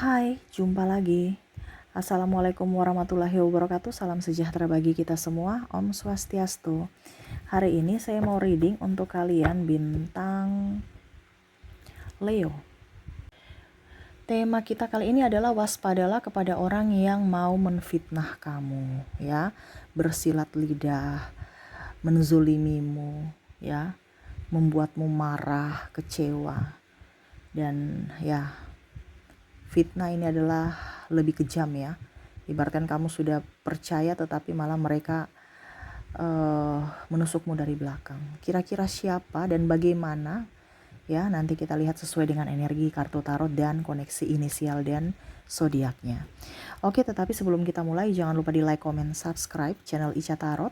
Hai, jumpa lagi. Assalamualaikum warahmatullahi wabarakatuh. Salam sejahtera bagi kita semua. Om Swastiastu. Hari ini saya mau reading untuk kalian bintang Leo. Tema kita kali ini adalah waspadalah kepada orang yang mau menfitnah kamu, ya, bersilat lidah, menzulimimu, ya, membuatmu marah, kecewa, dan ya, fitnah ini adalah lebih kejam ya. Ibaratkan kamu sudah percaya tetapi malah mereka menusukmu dari belakang. Kira-kira siapa dan bagaimana? Ya, nanti kita lihat sesuai dengan energi kartu tarot dan koneksi inisial dan zodiaknya. Oke, tetapi sebelum kita mulai jangan lupa di like, comment, subscribe channel Ica Tarot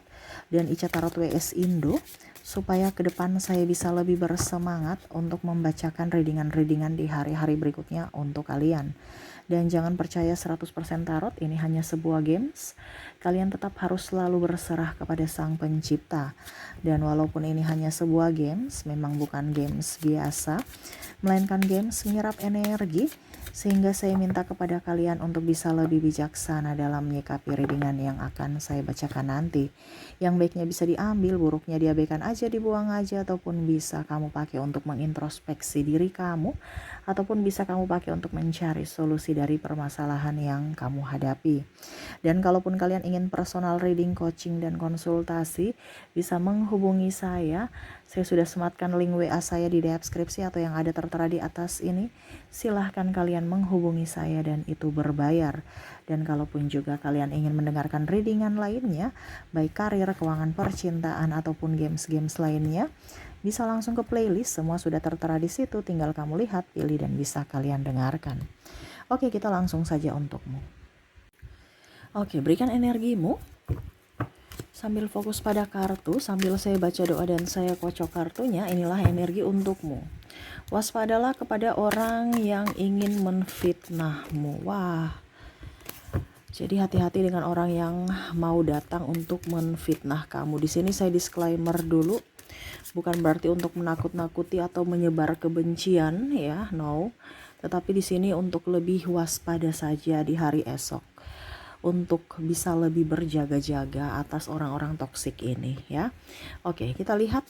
dan Ica Tarot WS Indo supaya ke depan saya bisa lebih bersemangat untuk membacakan readingan-readingan di hari-hari berikutnya untuk kalian. Dan jangan percaya 100% tarot, ini hanya sebuah games. Kalian tetap harus selalu berserah kepada Sang Pencipta. Dan walaupun ini hanya sebuah games, memang bukan games biasa, melainkan games menyerap energi, sehingga saya minta kepada kalian untuk bisa lebih bijaksana dalam menyikapi readingan yang akan saya bacakan nanti. Yang baiknya bisa diambil, buruknya diabaikan aja, dibuang aja, ataupun bisa kamu pakai untuk mengintrospeksi diri kamu, ataupun bisa kamu pakai untuk mencari solusi dari permasalahan yang kamu hadapi. Dan kalaupun kalian ingin personal reading, coaching, dan konsultasi, bisa menghubungi saya. Saya sudah sematkan link WA saya di deskripsi atau yang ada tertera di atas ini. Silahkan kalian menghubungi saya dan itu berbayar. Dan kalaupun juga kalian ingin mendengarkan readingan lainnya, baik karir, keuangan, percintaan, ataupun games-games lainnya, bisa langsung ke playlist, semua sudah tertera di situ, tinggal kamu lihat, pilih, dan bisa kalian dengarkan. Oke, kita langsung saja untukmu. Oke, berikan energimu sambil fokus pada kartu, sambil saya baca doa dan saya kocok kartunya. Inilah energi untukmu. Waspadalah kepada orang yang ingin menfitnahmu. Wah, jadi hati-hati dengan orang yang mau datang untuk menfitnah kamu. Di sini saya disclaimer dulu, bukan berarti untuk menakut-nakuti atau menyebar kebencian ya, no. Tetapi di sini untuk lebih waspada saja di hari esok, untuk bisa lebih berjaga-jaga atas orang-orang toksik ini ya. Oke, kita lihat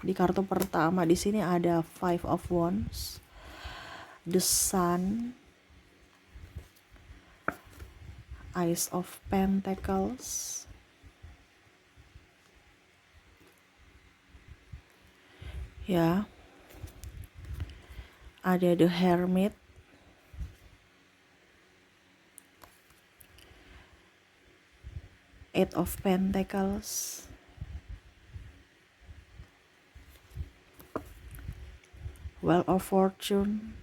di kartu pertama. Di sini ada Five of Wands, The Sun, Ace of Pentacles, ya, ada The Hermit, Eight of Pentacles, Wheel of Fortune,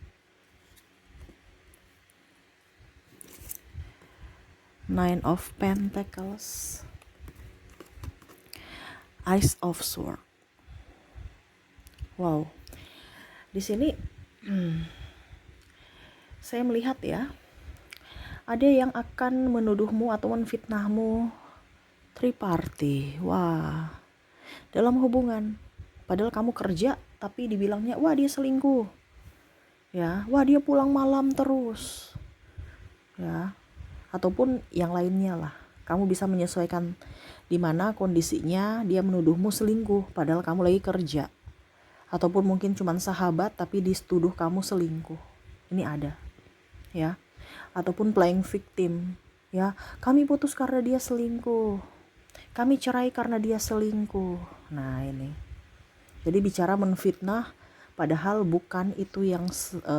Nine of Pentacles, Ace of Swords. Wow, di sini saya melihat ya, ada yang akan menuduhmu atau menfitnahmu triparty. Wah, dalam hubungan, padahal kamu kerja tapi dibilangnya wah dia selingkuh, ya, wah dia pulang malam terus, ya, ataupun yang lainnya lah. Kamu bisa menyesuaikan di mana kondisinya dia menuduhmu selingkuh padahal kamu lagi kerja, ataupun mungkin cuma sahabat tapi dituduh kamu selingkuh. Ini ada, ya, ataupun playing victim, ya, kami putus karena dia selingkuh, kami cerai karena dia selingkuh. Nah ini, jadi bicara menfitnah padahal bukan itu yang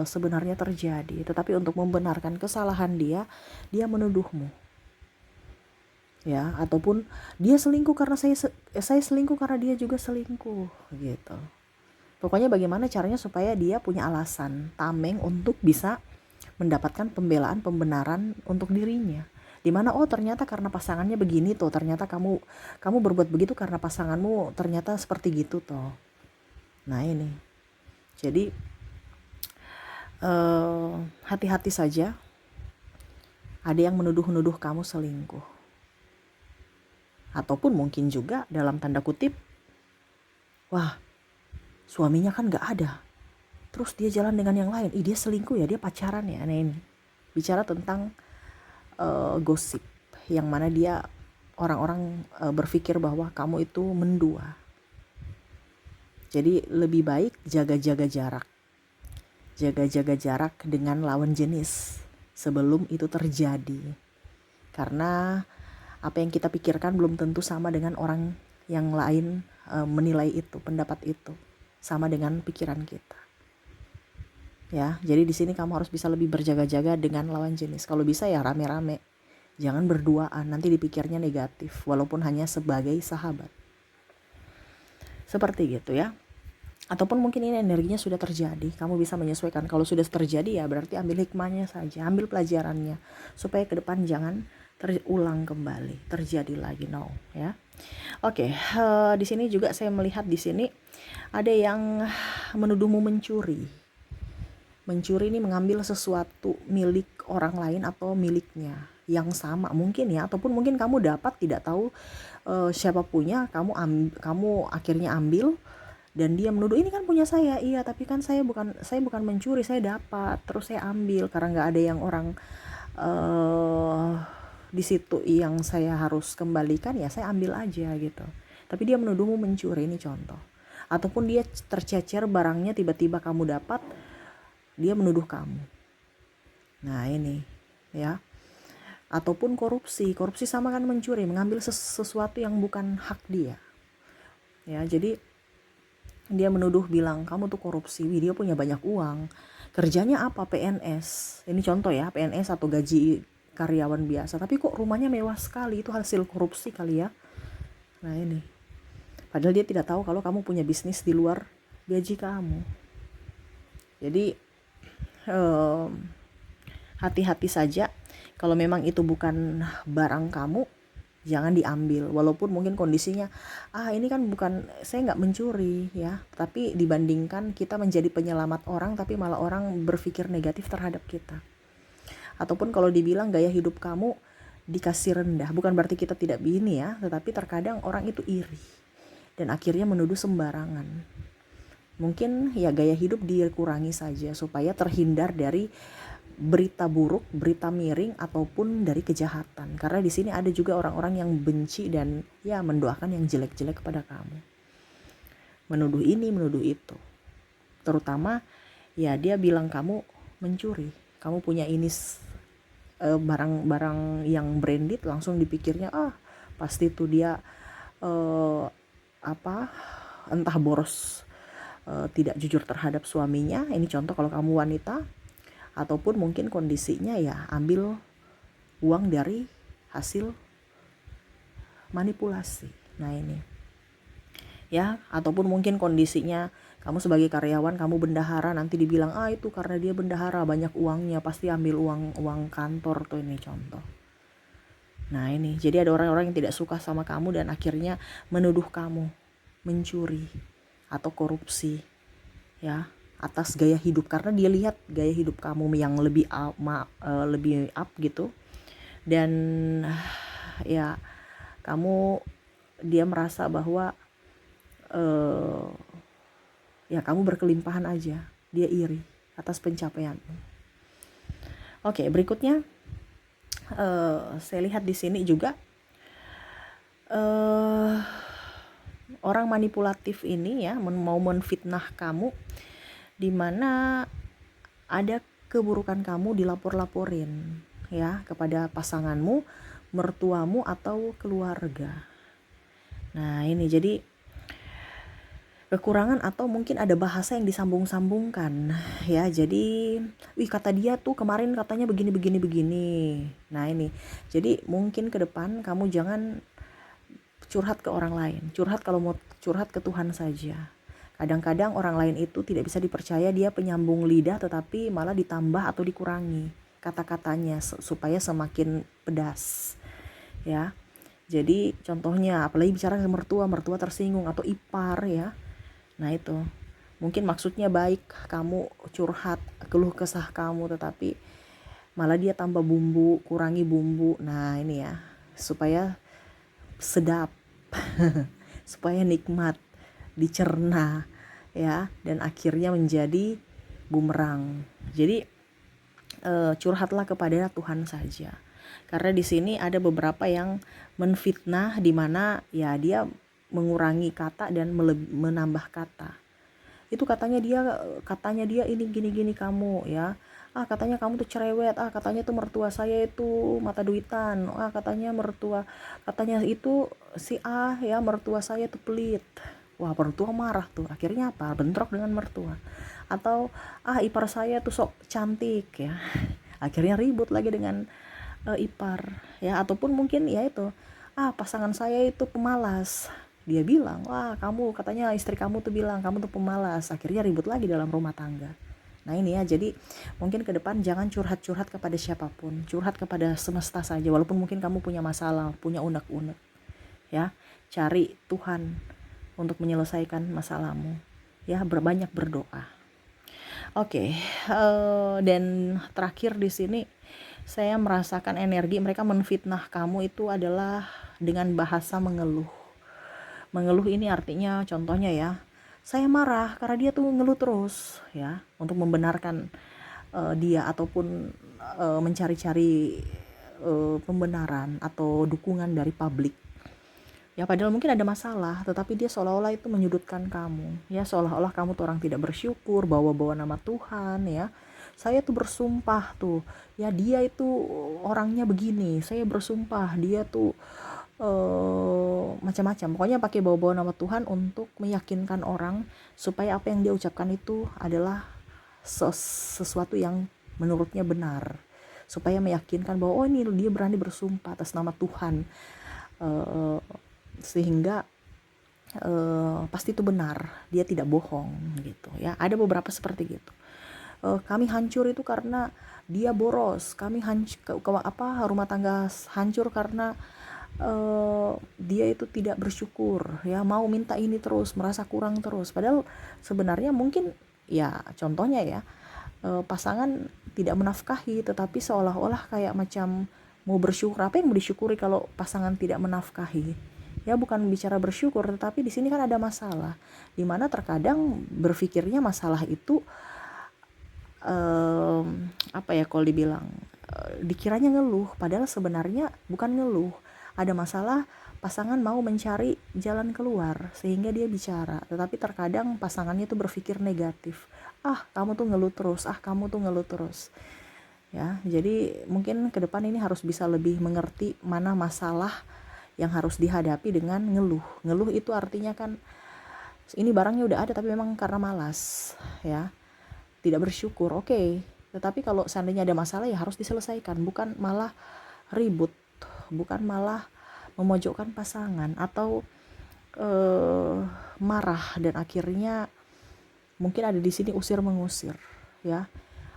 sebenarnya terjadi, tetapi untuk membenarkan kesalahan dia menuduhmu, ya, ataupun dia selingkuh karena saya selingkuh karena dia juga selingkuh, gitu. Pokoknya bagaimana caranya supaya dia punya alasan tameng untuk bisa mendapatkan pembelaan, pembenaran untuk dirinya. Dimana oh ternyata karena pasangannya begini tuh, ternyata kamu berbuat begitu karena pasanganmu ternyata seperti gitu tuh. Nah ini, jadi hati-hati saja. Ada yang menuduh-nuduh kamu selingkuh, ataupun mungkin juga dalam tanda kutip, wah suaminya kan gak ada, terus dia jalan dengan yang lain, dia selingkuh ya, dia pacaran ya. Nah ini, bicara tentang gosip, yang mana dia orang-orang berpikir bahwa kamu itu mendua. Jadi lebih baik jaga-jaga jarak. Jaga-jaga jarak dengan lawan jenis sebelum itu terjadi. Karena apa yang kita pikirkan belum tentu sama dengan orang yang lain menilai itu, pendapat itu sama dengan pikiran kita. Ya, jadi di sini kamu harus bisa lebih berjaga-jaga dengan lawan jenis. Kalau bisa ya rame-rame. Jangan berduaan, nanti dipikirnya negatif walaupun hanya sebagai sahabat. Seperti gitu ya. Ataupun mungkin ini energinya sudah terjadi, kamu bisa menyesuaikan. Kalau sudah terjadi ya berarti ambil hikmahnya saja, ambil pelajarannya supaya ke depan jangan terulang kembali, terjadi lagi, no ya. Oke, di sini juga saya melihat di sini ada yang menuduhmu mencuri. Mencuri ini mengambil sesuatu milik orang lain atau miliknya yang sama mungkin ya, ataupun mungkin kamu dapat tidak tahu siapa punya, kamu akhirnya ambil. Dan dia menuduh ini kan punya saya, iya tapi kan saya bukan mencuri, saya dapat terus saya ambil karena nggak ada yang orang di situ yang saya harus kembalikan, ya saya ambil aja gitu. Tapi dia menuduhmu mencuri, ini contoh. Ataupun dia tercecer barangnya, tiba-tiba kamu dapat, dia menuduh kamu. Nah ini ya. Ataupun korupsi sama kan mencuri, mengambil sesuatu yang bukan hak dia. Ya, jadi dia menuduh bilang kamu tuh korupsi, dia punya banyak uang, kerjanya apa, PNS, ini contoh ya, PNS atau gaji karyawan biasa, tapi kok rumahnya mewah sekali, itu hasil korupsi kali ya. Nah ini, padahal dia tidak tahu kalau kamu punya bisnis di luar gaji kamu. Jadi hati-hati saja, kalau memang itu bukan barang kamu, jangan diambil. Walaupun mungkin kondisinya ini kan bukan, saya nggak mencuri ya, tapi dibandingkan kita menjadi penyelamat orang tapi malah orang berpikir negatif terhadap kita. Ataupun kalau dibilang gaya hidup kamu dikasih rendah, bukan berarti kita tidak begini ya, tetapi terkadang orang itu iri dan akhirnya menuduh sembarangan. Mungkin ya gaya hidup dikurangi saja supaya terhindar dari berita buruk, berita miring, ataupun dari kejahatan. Karena di sini ada juga orang-orang yang benci dan ya mendoakan yang jelek-jelek kepada kamu. Menuduh ini, menuduh itu. Terutama ya dia bilang kamu mencuri. Kamu punya ini barang-barang yang branded, langsung dipikirnya pasti tuh dia entah boros, tidak jujur terhadap suaminya. Ini contoh kalau kamu wanita. Ataupun mungkin kondisinya ya ambil uang dari hasil manipulasi. Nah ini ya, ataupun mungkin kondisinya kamu sebagai karyawan, kamu bendahara, nanti dibilang itu karena dia bendahara banyak uangnya, pasti ambil uang kantor tuh, ini contoh. Nah ini, jadi ada orang-orang yang tidak suka sama kamu dan akhirnya menuduh kamu mencuri atau korupsi ya, atas gaya hidup, karena dia lihat gaya hidup kamu yang lebih up gitu, dan ya dia merasa bahwa ya kamu berkelimpahan aja, dia iri atas pencapaianmu. Oke, berikutnya saya lihat di sini juga orang manipulatif ini ya mau menfitnah kamu, di mana ada keburukan kamu dilapor-laporin ya kepada pasanganmu, mertuamu atau keluarga. Nah ini jadi kekurangan atau mungkin ada bahasa yang disambung-sambungkan ya. Jadi kata dia tuh kemarin katanya begini. Nah ini, jadi mungkin ke depan kamu jangan curhat ke orang lain. Kalau mau curhat ke Tuhan saja. Kadang-kadang orang lain itu tidak bisa dipercaya, dia penyambung lidah tetapi malah ditambah atau dikurangi kata-katanya supaya semakin pedas ya. Jadi contohnya apalagi bicara ke mertua tersinggung atau ipar ya. Nah itu mungkin maksudnya baik, kamu curhat keluh kesah kamu, tetapi malah dia tambah bumbu, kurangi bumbu. Nah ini ya, supaya sedap supaya nikmat dicerna ya, dan akhirnya menjadi bumerang. Jadi curhatlah kepada Tuhan saja. Karena di sini ada beberapa yang menfitnah, di mana ya dia mengurangi kata dan menambah kata. Itu katanya dia ini gini-gini kamu ya. Katanya kamu tuh cerewet, katanya tuh mertua saya itu mata duitan, katanya itu si ya mertua saya tuh pelit. Wah, mertua marah tuh, akhirnya apa, bentrok dengan mertua. Atau ipar saya tuh sok cantik ya, akhirnya ribut lagi dengan ipar ya. Ataupun mungkin ya itu, pasangan saya itu pemalas, dia bilang, wah kamu, katanya istri kamu tuh bilang kamu tuh pemalas, akhirnya ribut lagi dalam rumah tangga. Nah ini ya, jadi mungkin ke depan jangan curhat-curhat kepada siapapun, curhat kepada semesta saja. Walaupun mungkin kamu punya masalah, punya unek-unek ya, cari Tuhan untuk menyelesaikan masalahmu ya, berbanyak berdoa. Oke, dan terakhir di sini saya merasakan energi mereka menfitnah kamu itu adalah dengan bahasa mengeluh. Mengeluh ini artinya, contohnya ya, saya marah karena dia tuh ngeluh terus ya, untuk membenarkan dia, ataupun mencari-cari pembenaran atau dukungan dari publik. Ya padahal mungkin ada masalah, tetapi dia seolah-olah itu menyudutkan kamu. Ya seolah-olah kamu tuh orang tidak bersyukur, bawa-bawa nama Tuhan ya. Saya tuh bersumpah tuh, ya dia itu orangnya begini. Saya bersumpah dia tuh macam-macam. Pokoknya pakai bawa-bawa nama Tuhan untuk meyakinkan orang supaya apa yang dia ucapkan itu adalah sesuatu yang menurutnya benar. Supaya meyakinkan bahwa ini dia berani bersumpah atas nama Tuhan. Sehingga pasti itu benar, dia tidak bohong gitu ya. Ada beberapa seperti gitu. Kami hancur itu karena dia boros, kami rumah tangga hancur karena dia itu tidak bersyukur ya, mau minta ini terus, merasa kurang terus. Padahal sebenarnya mungkin ya, contohnya ya, pasangan tidak menafkahi, tetapi seolah-olah kayak macam mau bersyukur. Apa yang mau disyukuri kalau pasangan tidak menafkahi? Ya bukan bicara bersyukur, tetapi di sini kan ada masalah, dimana terkadang berpikirnya masalah itu apa ya, kalau dibilang dikiranya ngeluh, padahal sebenarnya bukan ngeluh. Ada masalah, pasangan mau mencari jalan keluar sehingga dia bicara, tetapi terkadang pasangannya tuh berpikir negatif. Kamu tuh ngeluh terus, kamu tuh ngeluh terus ya. Jadi mungkin ke depan ini harus bisa lebih mengerti mana masalah yang harus dihadapi dengan ngeluh. Ngeluh itu artinya kan ini barangnya udah ada tapi memang karena malas ya, tidak bersyukur. Oke. Tetapi kalau seandainya ada masalah ya harus diselesaikan, bukan malah ribut, bukan malah memojokkan pasangan atau marah dan akhirnya mungkin ada di sini usir mengusir ya,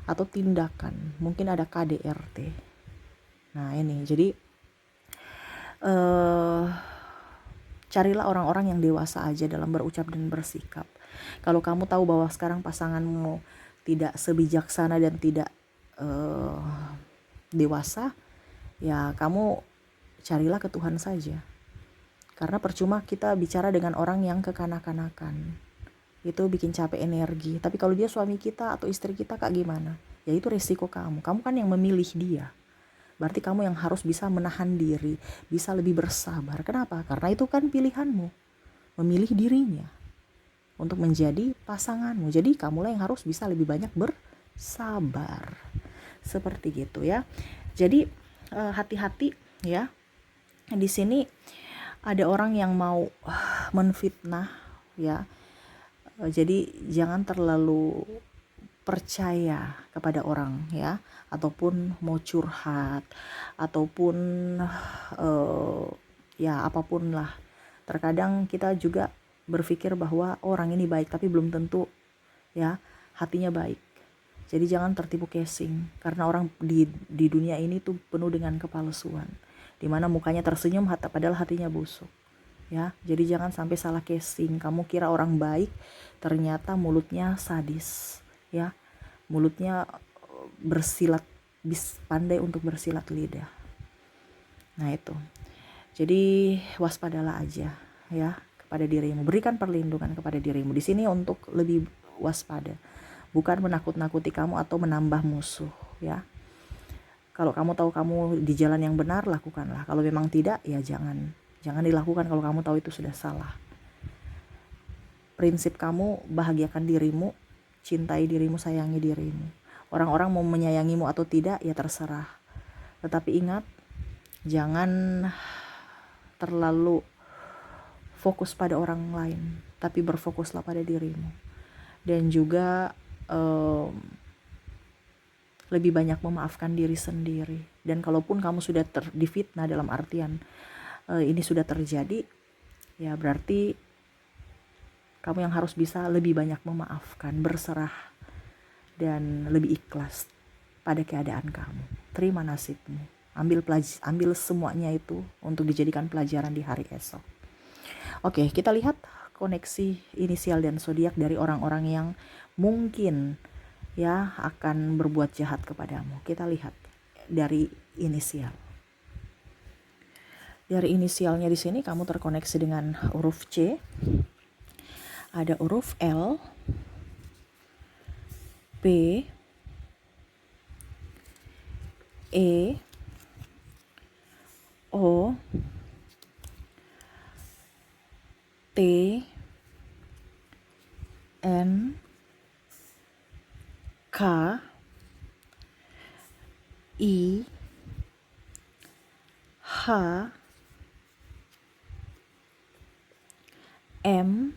atau tindakan, mungkin ada KDRT. Nah ini jadi carilah orang-orang yang dewasa aja dalam berucap dan bersikap. Kalau kamu tahu bahwa sekarang pasanganmu tidak sebijaksana dan tidak dewasa, ya kamu carilah ke Tuhan saja. Karena percuma kita bicara dengan orang yang kekanak-kanakan, itu bikin capek energi. Tapi kalau dia suami kita atau istri kita, kak gimana? Ya itu resiko kamu kan yang memilih dia. Berarti kamu yang harus bisa menahan diri, bisa lebih bersabar. Kenapa? Karena itu kan pilihanmu, memilih dirinya untuk menjadi pasanganmu. Jadi kamulah yang harus bisa lebih banyak bersabar. Seperti gitu ya. Jadi hati-hati ya. Di sini ada orang yang mau menfitnah ya. Jadi jangan terlalu percaya kepada orang ya, ataupun mau curhat, ataupun ya apapun lah. Terkadang kita juga berpikir bahwa orang ini baik, tapi belum tentu ya hatinya baik. Jadi jangan tertipu casing, karena orang di dunia ini tuh penuh dengan kepalsuan, dimana mukanya tersenyum padahal hatinya busuk ya. Jadi jangan sampai salah casing, kamu kira orang baik ternyata mulutnya sadis ya, mulutnya pandai untuk bersilat lidah. Nah itu, jadi waspadalah aja ya kepada dirimu, berikan perlindungan kepada dirimu di sini untuk lebih waspada, bukan menakut-nakuti kamu atau menambah musuh ya. Kalau kamu tahu kamu di jalan yang benar, lakukanlah. Kalau memang tidak, ya jangan dilakukan kalau kamu tahu itu sudah salah. Prinsip kamu, bahagiakan dirimu, cintai dirimu, sayangi dirimu. Orang-orang mau menyayangimu atau tidak, ya terserah. Tetapi ingat, jangan terlalu fokus pada orang lain, tapi berfokuslah pada dirimu. Dan juga lebih banyak memaafkan diri sendiri. Dan kalaupun kamu sudah difitnah, dalam artian ini sudah terjadi, ya berarti kamu yang harus bisa lebih banyak memaafkan, berserah, dan lebih ikhlas pada keadaan kamu. Terima nasibmu. Ambil semuanya itu untuk dijadikan pelajaran di hari esok. Oke, kita lihat koneksi inisial dan zodiak dari orang-orang yang mungkin ya akan berbuat jahat kepadamu. Kita lihat dari inisial. Dari inisialnya di sini kamu terkoneksi dengan huruf C. Ada huruf L, P, E, O, T, N, K, I, H, M,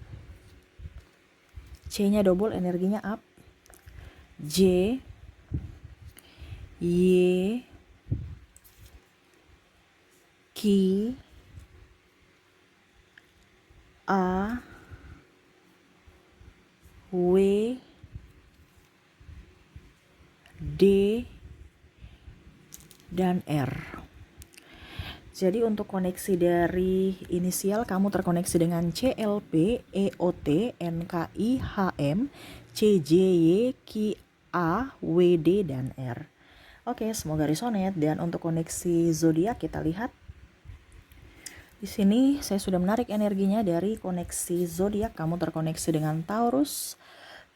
C-nya double, energinya up, J, Y, Q, A, W, D, dan R. Jadi untuk koneksi dari inisial kamu terkoneksi dengan CLP, EOT, NKI, HM, CJY, KA, WD, dan R. Oke, semoga resonate. Dan untuk koneksi zodiak kita lihat. Di sini saya sudah menarik energinya dari koneksi zodiak. Kamu terkoneksi dengan Taurus,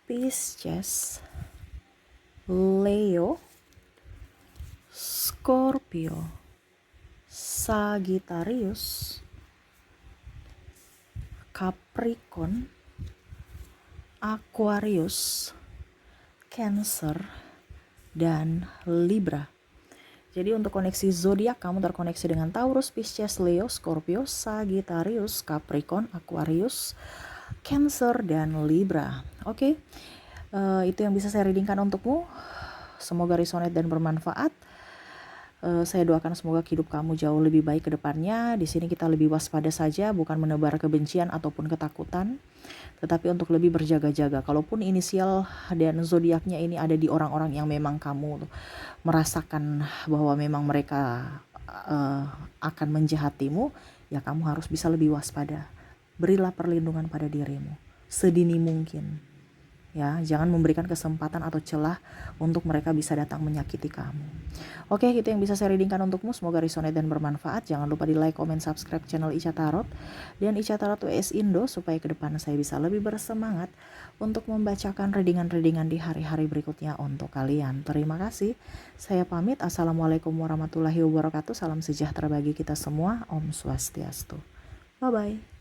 Pisces, Leo, Scorpio, Sagittarius, Capricorn, Aquarius, Cancer, dan Libra. Jadi untuk koneksi zodiak kamu terkoneksi dengan Taurus, Pisces, Leo, Scorpio, Sagittarius, Capricorn, Aquarius, Cancer, dan Libra. Oke, itu yang bisa saya readingkan untukmu. Semoga resonate dan bermanfaat. Saya doakan semoga hidup kamu jauh lebih baik ke depannya. Di sini kita lebih waspada saja, bukan menebar kebencian ataupun ketakutan, tetapi untuk lebih berjaga-jaga. Kalaupun inisial dan zodiaknya ini ada di orang-orang yang memang kamu merasakan bahwa memang mereka akan menjahatimu, ya kamu harus bisa lebih waspada. Berilah perlindungan pada dirimu sedini mungkin. Ya, jangan memberikan kesempatan atau celah untuk mereka bisa datang menyakiti kamu. Oke, itu yang bisa saya readingkan untukmu. Semoga resonate dan bermanfaat. Jangan lupa di like, comment, subscribe channel Ica Tarot dan Ica Tarot WS Indo supaya ke depan saya bisa lebih bersemangat untuk membacakan readingan-readingan di hari-hari berikutnya untuk kalian. Terima kasih. Saya pamit. Assalamualaikum warahmatullahi wabarakatuh. Salam sejahtera bagi kita semua. Om Swastiastu. Bye-bye.